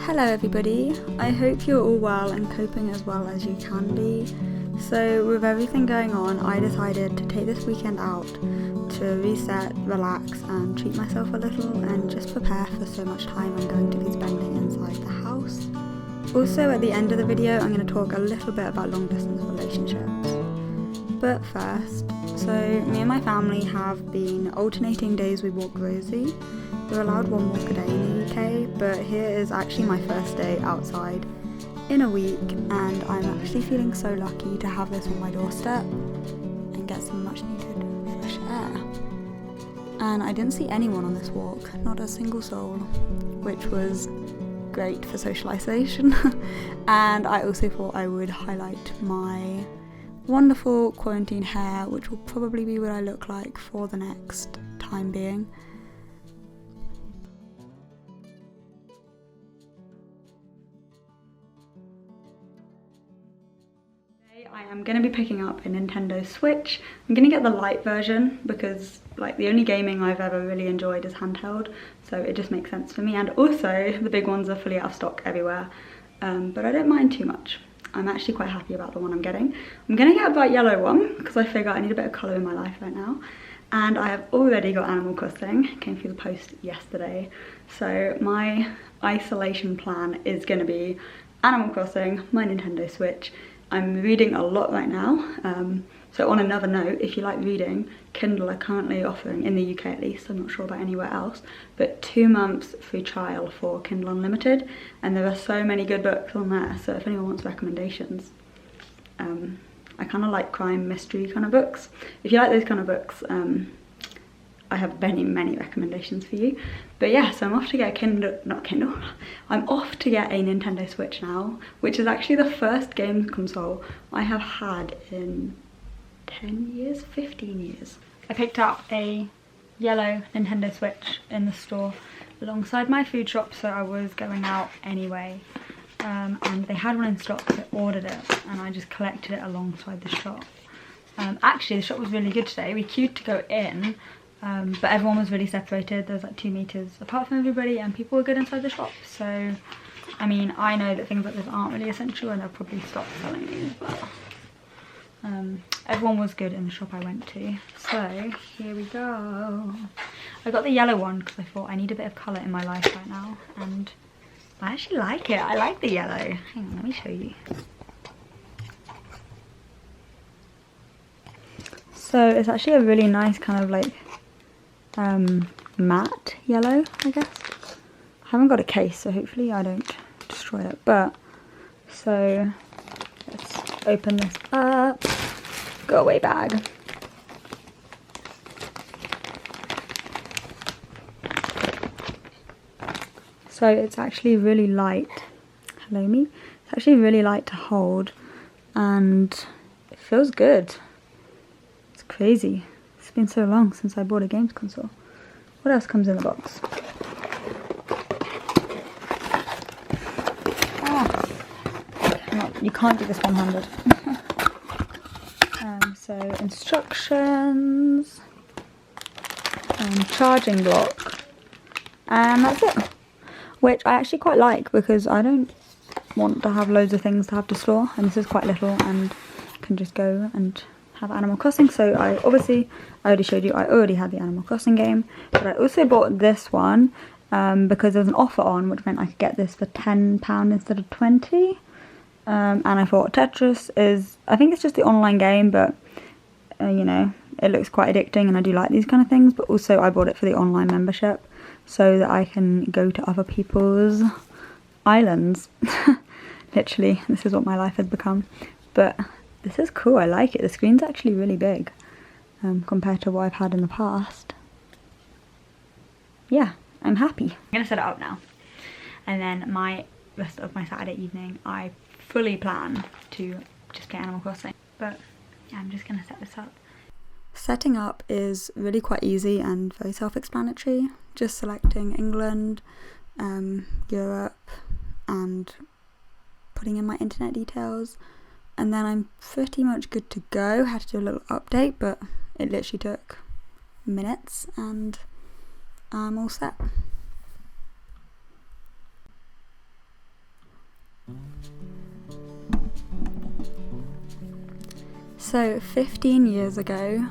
Hello everybody, I hope you're all well and coping as well as you can be. So with everything going on, I decided to take this weekend out to reset, relax and treat myself a little and just prepare for so much time I'm going to be spending inside the house. Also at the end of the video I'm going to talk a little bit about long distance relationships. But first, so me and my family have been alternating days we walk Rosie. We're allowed one walk a day in the UK, but here is actually my first day outside in a week and I'm actually feeling so lucky to have this on my doorstep and get some much needed fresh air. And I didn't see anyone on this walk, not a single soul, which was great for social isolation. And I also thought I would highlight my wonderful quarantine hair, which will probably be what I look like for the next time being. I'm going to be picking up a Nintendo Switch. I'm going to get the Lite version because like the only gaming I've ever really enjoyed is handheld, so it just makes sense for me, and also the big ones are fully out of stock everywhere, but I don't mind too much. I'm actually quite happy about the one I'm getting. I'm going to get a bright yellow one because I figure I need a bit of colour in my life right now, and I have already got Animal Crossing. It came through the post yesterday, so my isolation plan is going to be Animal Crossing, my Nintendo Switch. I'm reading a lot right now, so on another note, if you like reading, Kindle are currently offering, in the UK at least, I'm not sure about anywhere else, but 2 months free trial for Kindle Unlimited, and there are so many good books on there, so if anyone wants recommendations, I kind of like crime mystery kind of books. If you like those kind of books, I have many recommendations for you. But yeah, so I'm off to get I'm off to get a Nintendo Switch now, which is actually the first game console I have had in 10 years, 15 years. I picked up a yellow Nintendo Switch in the store alongside my food shop, so I was going out anyway. And they had one in stock, so I ordered it and I just collected it alongside the shop. Actually, the shop was really good today. We queued to go in, but everyone was really separated. There was like 2 meters apart from everybody and people were good inside the shop. So, I mean, I know that things like this aren't really essential and they'll probably stop selling these, but everyone was good in the shop I went to. So, here we go. I got the yellow one because I thought I need a bit of colour in my life right now, and I actually like it. I like the yellow. Hang on, let me show you. So, it's actually a really nice kind of like matte yellow, I guess. I haven't got a case, so hopefully I don't destroy it. But so let's open this up. Go away bag. So it's actually really light. Hello me. It's actually really light to hold and it feels good. It's crazy. It's been so long since I bought a games console. What else comes in the box? You can't do this one-handed. So instructions, charging block, and that's it. Which I actually quite like because I don't want to have loads of things to have to store, and this is quite little and I can just go and have Animal Crossing. So I already showed you I already had the Animal Crossing game, but I also bought this one because there was an offer on, which meant I could get this for £10 instead of 20. And I thought Tetris is, I think it's just the online game, but you know, it looks quite addicting and I do like these kind of things, but also I bought it for the online membership so that I can go to other people's islands. Literally, this is what my life has become. But this is cool, I like it. The screen's actually really big compared to what I've had in the past. Yeah, I'm happy. I'm gonna set it up now. And then my rest of my Saturday evening, I fully plan to just play Animal Crossing. But yeah, I'm just gonna set this up. Setting up is really quite easy and very self-explanatory. Just selecting England, Europe, and putting in my internet details. And then I'm pretty much good to go. Had to do a little update, but it literally took minutes and I'm all set. So 15 years ago,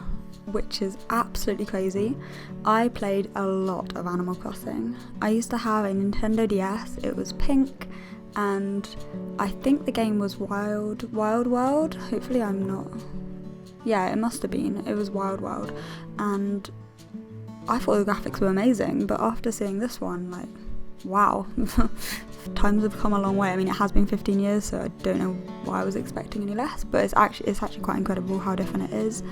which is absolutely crazy, I played a lot of Animal Crossing. I used to have a Nintendo DS, it was pink, and I think the game was Wild World. Hopefully I'm not... Yeah, it must have been. It was Wild World, and I thought the graphics were amazing, but after seeing this one, like, wow. Times have come a long way. I mean, it has been 15 years, so I don't know why I was expecting any less, but it's actually quite incredible how different it is.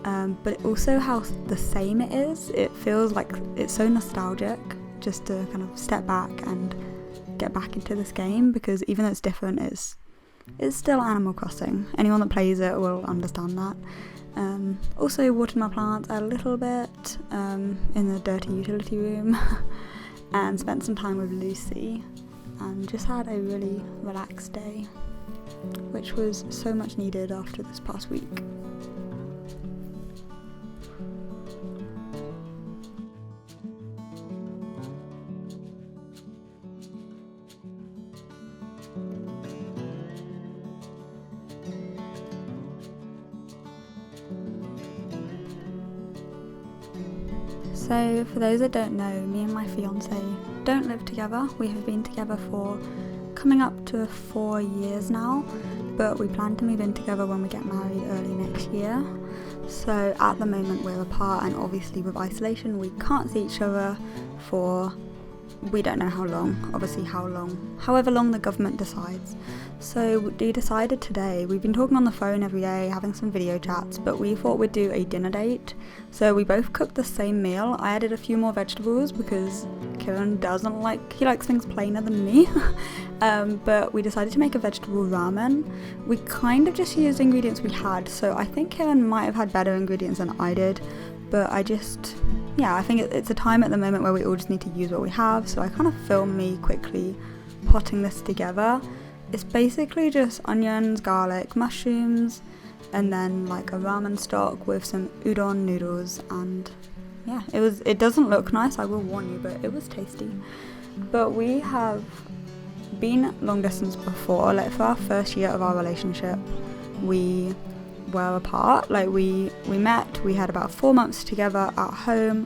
But also how the same it is. It feels like it's so nostalgic just to kind of step back and get back into this game, because even though it's different, it's still Animal Crossing. Anyone that plays it will understand that. Also watered my plants a little bit in the dirty utility room and spent some time with Lucy and just had a really relaxed day, which was so much needed after this past week. So for those that don't know, me and my fiance don't live together. We have been together for coming up to 4 years now, but we plan to move in together when we get married early next year. So at the moment we're apart, and obviously with isolation we can't see each other for we don't know how long, obviously however long the government decides. So we decided today, we've been talking on the phone every day, having some video chats, but we thought we'd do a dinner date. So we both cooked the same meal. I added a few more vegetables because Kieran he likes things plainer than me. But we decided to make a vegetable ramen. We kind of just used ingredients we had, so I think Kieran might have had better ingredients than I did, but I think it's a time at the moment where we all just need to use what we have, so I kind of filmed me quickly potting this together. It's basically just onions, garlic, mushrooms, and then like a ramen stock with some udon noodles, and yeah, it doesn't look nice, I will warn you, but it was tasty. But we have been long distance before. Like for our first year of our relationship, we were apart. Like we met, we had about 4 months together at home,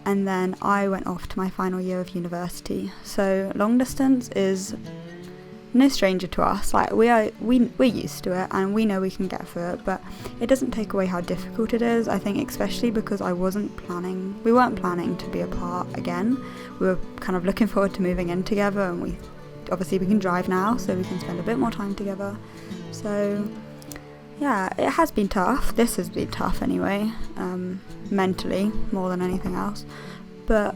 and then I went off to my final year of university. So long distance is no stranger to us. Like we're used to it, and we know we can get through it, but it doesn't take away how difficult it is. I think especially because we weren't planning to be apart again. We were kind of looking forward to moving in together, and we can drive now, so we can spend a bit more time together. So yeah, it has been tough. This has been tough anyway, mentally more than anything else, but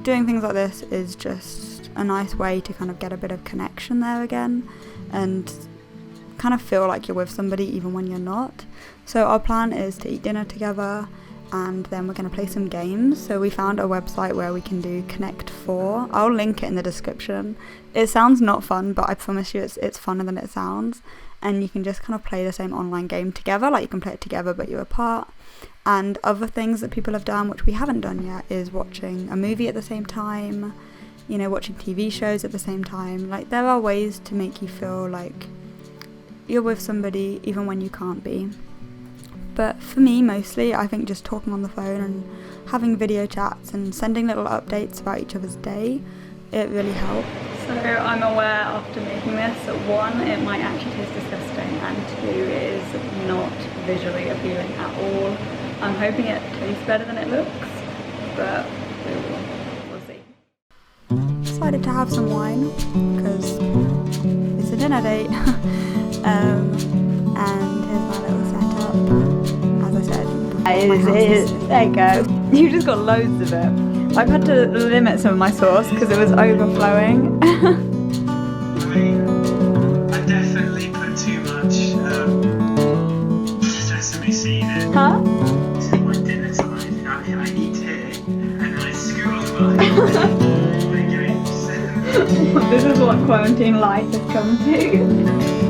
doing things like this is just a nice way to kind of get a bit of connection there again and kind of feel like you're with somebody even when you're not. So our plan is to eat dinner together, and then we're going to play some games. So we found a website where we can do Connect 4. I'll link it in the description. It sounds not fun, but I promise you it's funner than it sounds, and you can just kind of play the same online game together. Like you can play it together but you're apart. And other things that people have done, which we haven't done yet, is watching a movie at the same time, watching TV shows at the same time. Like there are ways to make you feel like you're with somebody even when you can't be. But for me, mostly, I think just talking on the phone and having video chats and sending little updates about each other's day, it really helped. So I'm aware after making this that 1, it might actually taste disgusting, and 2, it is not visually appealing at all. I'm hoping it tastes better than it looks, but we'll see. Decided to have some wine because it's a dinner date. And here's my little setup. As I said, there you go. You just got loads of it. I've had to limit some of my sauce because it was overflowing. I definitely put too much. Sesame seed in. Huh? It's my dinner time. I eat it and then I scoot off my games. This is what quarantine life has come to.